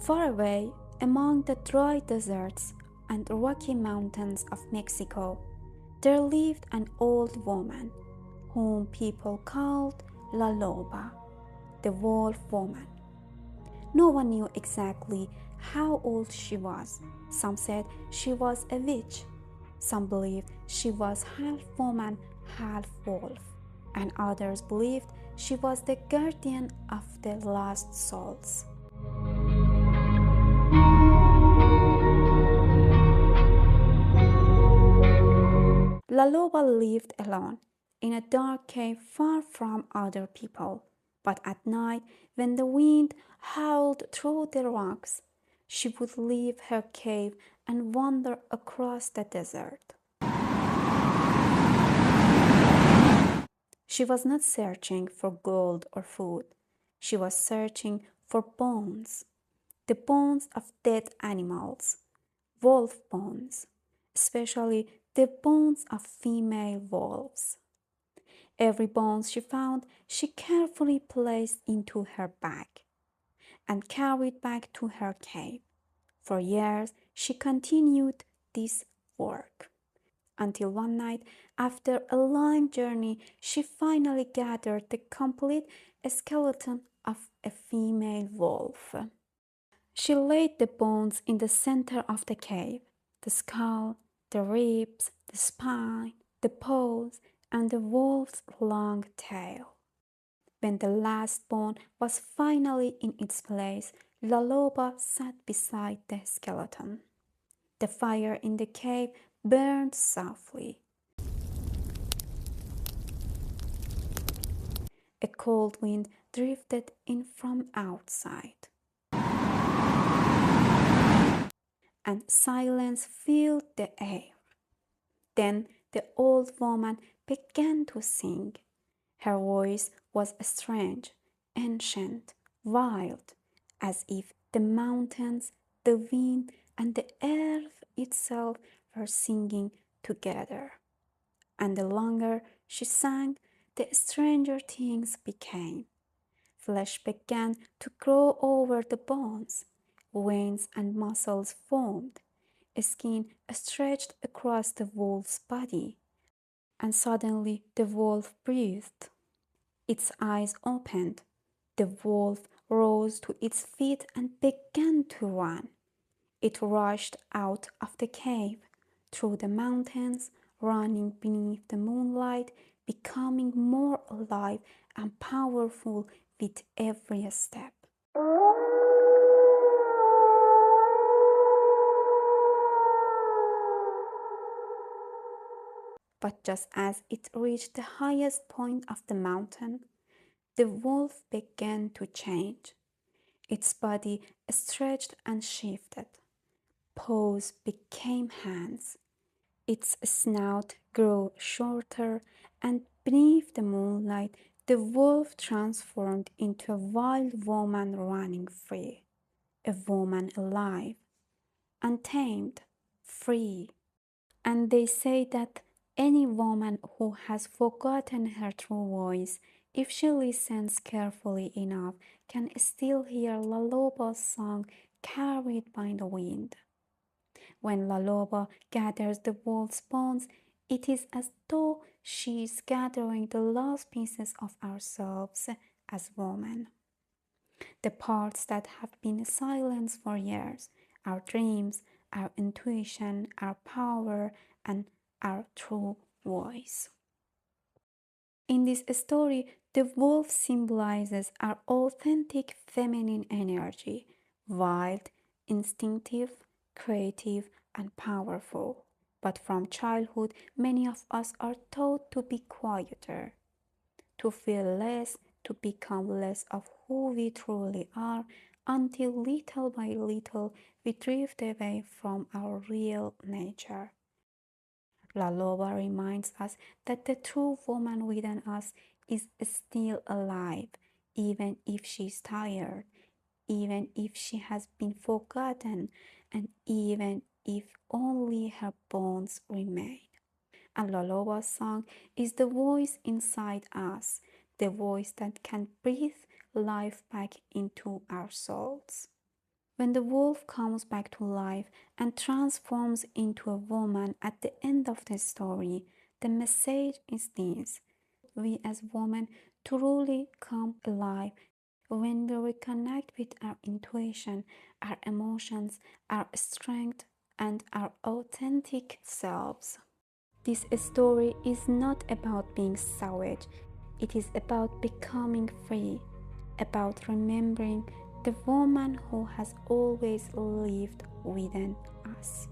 Far away, among the dry deserts and rocky mountains of Mexico, there lived an old woman whom people called La Loba, the wolf woman. No one knew exactly how old she was. Some said she was a witch. Some believed she was half woman, half wolf, and others believed she was the guardian of the lost souls. La Loba lived alone in a dark cave far from other people. But at night, when the wind howled through the rocks, she would leave her cave and wander across the desert. She was not searching for gold or food. She was searching for bones, the bones of dead animals, wolf bones, especially the bones of female wolves. Every bone she found, she carefully placed into her bag and carried back to her cave. For years, she continued this work until one night, after a long journey, she finally gathered the complete skeleton of a female wolf. She laid the bones in the center of the cave, the skull, the ribs, the spine, the paws, and the wolf's long tail. When the last bone was finally in its place, La Loba sat beside the skeleton. The fire in the cave burned softly. A cold wind drifted in from outside, and silence filled the air. Then the old woman began to sing. Her voice was strange, ancient, wild, as if the mountains, the wind, and the earth itself were singing together. And the longer she sang, the stranger things became. Flesh began to grow over the bones, veins and muscles formed, skin stretched across the wolf's body, and suddenly the wolf breathed. Its eyes opened. The wolf rose to its feet and began to run. It rushed out of the cave, through the mountains, running beneath the moonlight, becoming more alive and powerful with every step. But just as it reached the highest point of the mountain, the wolf began to change. Its body stretched and shifted. Paws became hands. Its snout grew shorter, and beneath the moonlight, the wolf transformed into a wild woman running free, a woman alive, untamed, free. And they say that any woman who has forgotten her true voice, if she listens carefully enough, can still hear La Loba's song carried by the wind. When La Loba gathers the wolf's bones, it is as though she is gathering the last pieces of ourselves as women. The parts that have been silenced for years, our dreams, our intuition, our power, and our true voice. In this story, the wolf symbolizes our authentic feminine energy, wild, instinctive, creative, and powerful. But from childhood, many of us are taught to be quieter, to feel less, to become less of who we truly are, until little by little we drift away from our real nature. La Loba reminds us that the true woman within us is still alive, even if she is tired, even if she has been forgotten, and even if only her bones remain. And La Loba's song is the voice inside us, the voice that can breathe life back into our souls. When the wolf comes back to life and transforms into a woman at the end of the story, the message is this: we as women truly come alive when we reconnect with our intuition, our emotions, our strength, and our authentic selves. This story is not about being savage, it is about becoming free, about remembering the woman who has always lived within us.